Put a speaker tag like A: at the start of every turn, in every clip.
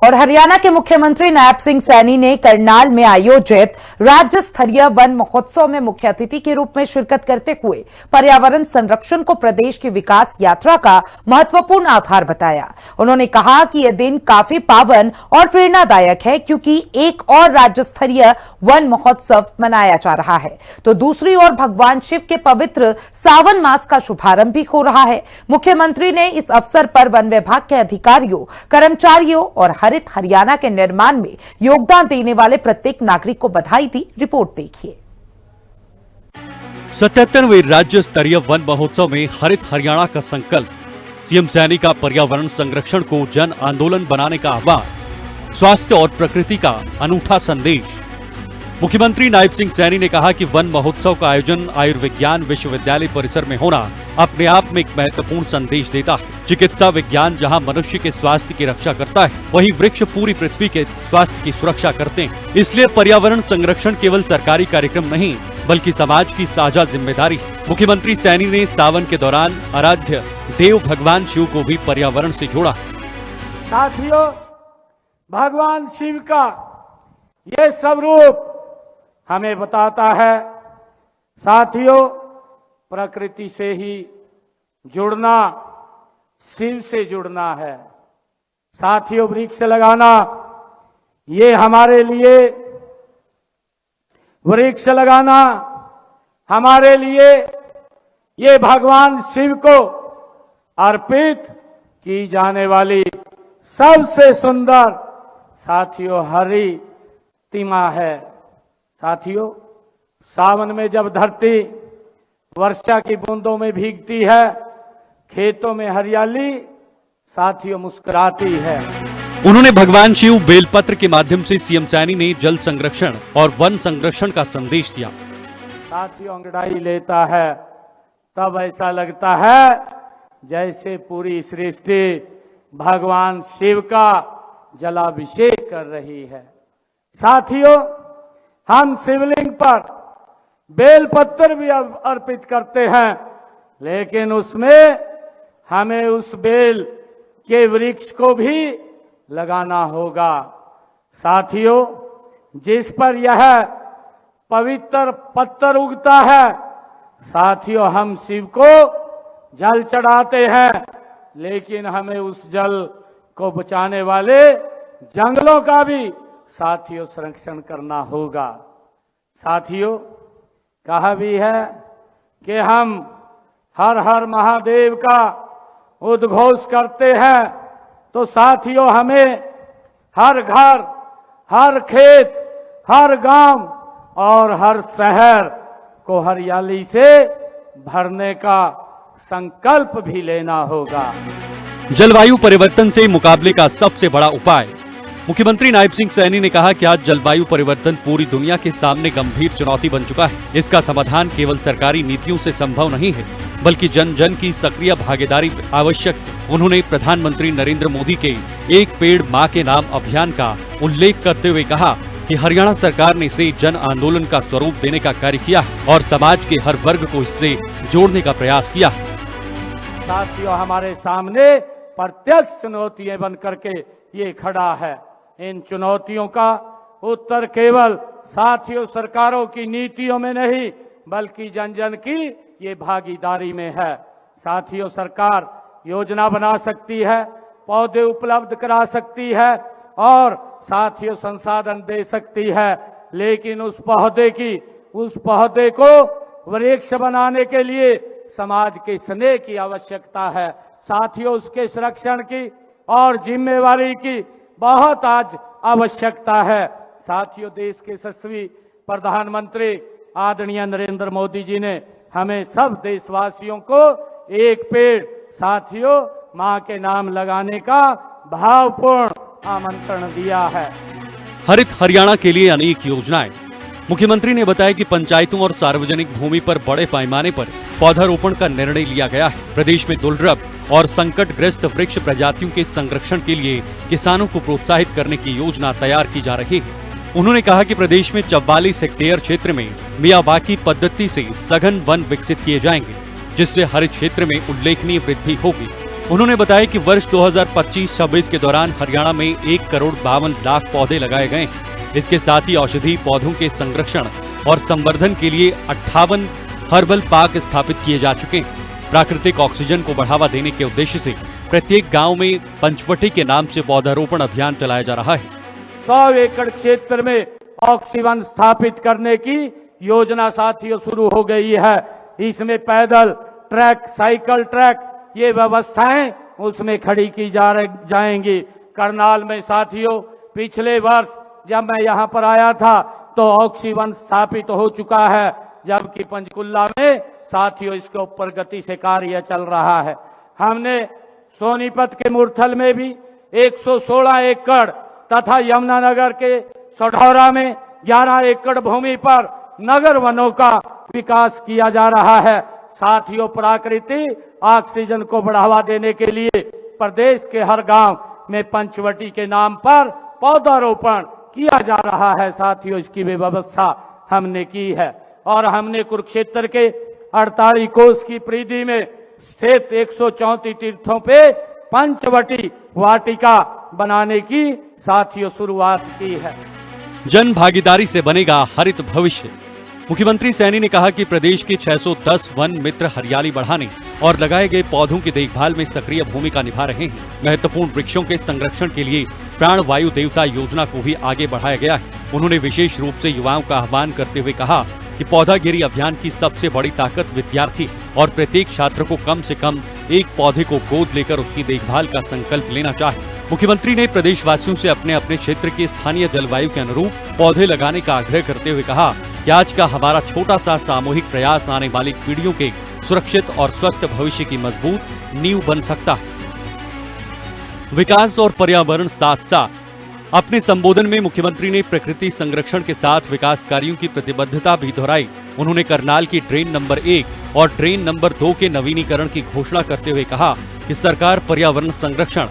A: और हरियाणा के मुख्यमंत्री नायब सिंह सैनी ने करनाल में आयोजित राज्य स्तरीय वन महोत्सव में मुख्य अतिथि के रूप में शिरकत करते हुए पर्यावरण संरक्षण को प्रदेश की विकास यात्रा का महत्वपूर्ण आधार बताया। उन्होंने कहा कि यह दिन काफी पावन और प्रेरणादायक है, क्योंकि एक और राज्य स्तरीय वन महोत्सव मनाया जा रहा है, तो दूसरी ओर भगवान शिव के पवित्र सावन मास का शुभारंभ भी हो रहा है। मुख्यमंत्री ने इस अवसर पर वन विभाग के अधिकारियों, कर्मचारियों और हरित हरियाणा के निर्माण में योगदान देने वाले प्रत्येक नागरिक को बधाई दी। रिपोर्ट देखिए।
B: 77वें राज्य स्तरीय वन महोत्सव में हरित हरियाणा का संकल्प, सीएम सैनी का पर्यावरण संरक्षण को जन आंदोलन बनाने का आह्वान, स्वास्थ्य और प्रकृति का अनूठा संदेश। मुख्यमंत्री नायब सिंह सैनी ने कहा कि वन महोत्सव का आयोजन आयुर्विज्ञान विश्वविद्यालय परिसर में होना अपने आप में एक महत्वपूर्ण संदेश देता है। चिकित्सा विज्ञान जहां मनुष्य के स्वास्थ्य की रक्षा करता है, वहीं वृक्ष पूरी पृथ्वी के स्वास्थ्य की सुरक्षा करते हैं। इसलिए पर्यावरण संरक्षण केवल सरकारी कार्यक्रम नहीं, बल्कि समाज की साझा जिम्मेदारी है। मुख्यमंत्री सैनी ने सावन के दौरान आराध्य देव भगवान शिव को भी पर्यावरण से जोड़ा।
C: साथियों, भगवान शिव का ये स्वरूप हमें बताता है, साथियों, प्रकृति से ही जुड़ना, शिव से जुड़ना है। साथियों, वृक्ष लगाना, ये हमारे लिए, वृक्ष लगाना हमारे लिए, ये भगवान शिव को अर्पित की जाने वाली सबसे सुंदर, साथियों, हरी तिमा है। साथियों, सावन में जब धरती वर्षा की बूंदों में भीगती है, खेतों में हरियाली, साथियों, मुस्कुराती है।
B: उन्होंने भगवान शिव बेलपत्र के माध्यम से सीएम सैनी ने जल संरक्षण और वन संरक्षण का संदेश दिया।
C: साथियों, अंगड़ाई लेता है तब ऐसा लगता है जैसे पूरी सृष्टि भगवान शिव का जलाभिषेक कर रही है। साथियों, हम शिवलिंग पर बेलपत्र भी अर्पित करते हैं, लेकिन उसमें हमें उस बेल के वृक्ष को भी लगाना होगा। साथियों, जिस पर यह पवित्र पत्थर उगता है, साथियों, हम शिव को जल चढ़ाते हैं, लेकिन हमें उस जल को बचाने वाले जंगलों का भी, साथियों, संरक्षण करना होगा। साथियों, कहा भी है कि हम हर हर महादेव का उद्घोष करते हैं, तो साथियों, हमें हर घर, हर खेत, हर गांव और हर शहर को हरियाली से भरने का संकल्प भी लेना होगा।
B: जलवायु परिवर्तन से मुकाबले का सबसे बड़ा उपाय, मुख्यमंत्री नायब सिंह सैनी ने कहा कि आज जलवायु परिवर्तन पूरी दुनिया के सामने गंभीर चुनौती बन चुका है। इसका समाधान केवल सरकारी नीतियों से संभव नहीं है, बल्कि जन जन की सक्रिय भागीदारी आवश्यक है। उन्होंने प्रधानमंत्री नरेंद्र मोदी के एक पेड़ मां के नाम अभियान का उल्लेख करते हुए कहा कि हरियाणा सरकार ने इसे जन आंदोलन का स्वरूप देने का कार्य किया है और समाज के हर वर्ग को इससे जोड़ने का प्रयास किया है।
C: साथियों, हमारे सामने प्रत्यक्ष चुनौतियां बन करके ये खड़ा है। इन चुनौतियों का उत्तर केवल, साथियों, सरकारों की नीतियों में नहीं, बल्कि जन जन की ये भागीदारी में है। साथियों, सरकार योजना बना सकती है, पौधे उपलब्ध करा सकती है और साथियों, संसाधन दे सकती है, लेकिन उस पौधे को वृक्ष बनाने के लिए समाज के स्नेह की आवश्यकता है। साथियों, उसके संरक्षण की और जिम्मेवारी की बहुत आज आवश्यकता है। साथियों, देश के यशस्वी प्रधानमंत्री आदरणीय नरेंद्र मोदी जी ने हमें सब देशवासियों को एक पेड़, साथियों, मां के नाम लगाने का भावपूर्ण आमंत्रण दिया है।
B: हरित हरियाणा के लिए अनेक योजनाएं। मुख्यमंत्री ने बताया कि पंचायतों और सार्वजनिक भूमि पर बड़े पैमाने पर पौधारोपण का निर्णय लिया गया है। प्रदेश में दुर्लभ और संकटग्रस्त वृक्ष प्रजातियों के संरक्षण के लिए किसानों को प्रोत्साहित करने की योजना तैयार की जा रही है। उन्होंने कहा कि प्रदेश में 44 हेक्टेयर क्षेत्र में मियावाकी पद्धति से सघन वन विकसित किए जाएंगे, जिससे हरित क्षेत्र में उल्लेखनीय वृद्धि होगी। उन्होंने बताया कि वर्ष 2025-26 के दौरान हरियाणा में 1,52,00,000 पौधे लगाए गए। इसके साथ ही औषधीय पौधों के संरक्षण और संवर्धन के लिए 58 हर्बल पार्क स्थापित किए जा चुके हैं। प्राकृतिक ऑक्सीजन को बढ़ावा देने के उद्देश्य से प्रत्येक गांव में पंचवटी के नाम से पौधारोपण अभियान चलाया जा रहा है।
C: 100 एकड़ क्षेत्र में ऑक्सीवन स्थापित करने की योजना साथियों शुरू हो गई है। इसमें पैदल ट्रैक, साइकिल ट्रैक, ये व्यवस्थाएं उसमें खड़ी की जाएंगी। करनाल में साथियों पिछले वर्ष जब मैं यहाँ पर आया था तो ऑक्सीवन स्थापित हो चुका है, जबकि पंचकुला में साथियों इसके ऊपर गति से कार्य चल रहा है। हमने सोनीपत के मुरथल में भी 116 एकड़ तथा यमुनानगर के सढौरा में 11 एकड़ भूमि पर नगर वनों का विकास किया जा रहा है। साथियों प्राकृतिक ऑक्सीजन को बढ़ावा देने के लिए प्रदेश के हर गांव में पंचवटी के नाम पर पौधारोपण किया जा रहा है। साथियों इसकी भी व्यवस्था हमने की है और हमने कुरुक्षेत्र के 48 कोस की परिधि में स्थित 134 तीर्थों पे पंचवटी वाटिका बनाने की साथियों शुरुआत की है।
B: जन भागीदारी से बनेगा हरित भविष्य। मुख्यमंत्री सैनी ने कहा कि प्रदेश के 610 वन मित्र हरियाली बढ़ाने और लगाए गए पौधों की देखभाल में सक्रिय भूमिका निभा रहे हैं। महत्वपूर्ण वृक्षों के संरक्षण के लिए प्राण वायु देवता योजना को भी आगे बढ़ाया गया है। उन्होंने विशेष रूप से युवाओं का आह्वान करते हुए कहा कि पौधागिरी अभियान की सबसे बड़ी ताकत विद्यार्थी है और प्रत्येक छात्र को कम से कम एक पौधे को गोद लेकर उसकी देखभाल का संकल्प लेना चाहिए। मुख्यमंत्री ने प्रदेशवासियों से अपने अपने क्षेत्र की स्थानीय जलवायु के अनुरूप पौधे लगाने का आग्रह करते हुए कहा कि आज का हमारा छोटा सा सामूहिक प्रयास आने वाली पीढ़ियों के सुरक्षित और स्वस्थ भविष्य की मजबूत नींव बन सकता है। विकास और पर्यावरण साथ साथ। अपने संबोधन में मुख्यमंत्री ने प्रकृति संरक्षण के साथ विकास कार्यों की प्रतिबद्धता भी दोहराई। उन्होंने करनाल की ड्रेन नंबर 1 और ड्रेन नंबर 2 के नवीनीकरण की घोषणा करते हुए कहा कि सरकार पर्यावरण संरक्षण,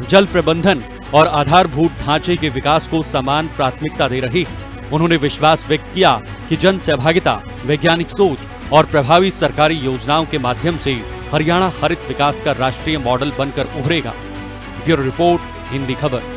B: जल प्रबंधन और आधारभूत ढांचे के विकास को समान प्राथमिकता दे रही है। उन्होंने विश्वास व्यक्त किया कि जन सहभागिता, वैज्ञानिक सोच और प्रभावी सरकारी योजनाओं के माध्यम से हरियाणा हरित विकास का राष्ट्रीय मॉडल बनकर उभरेगा। ब्यूरो रिपोर्ट, हिंदी खबर।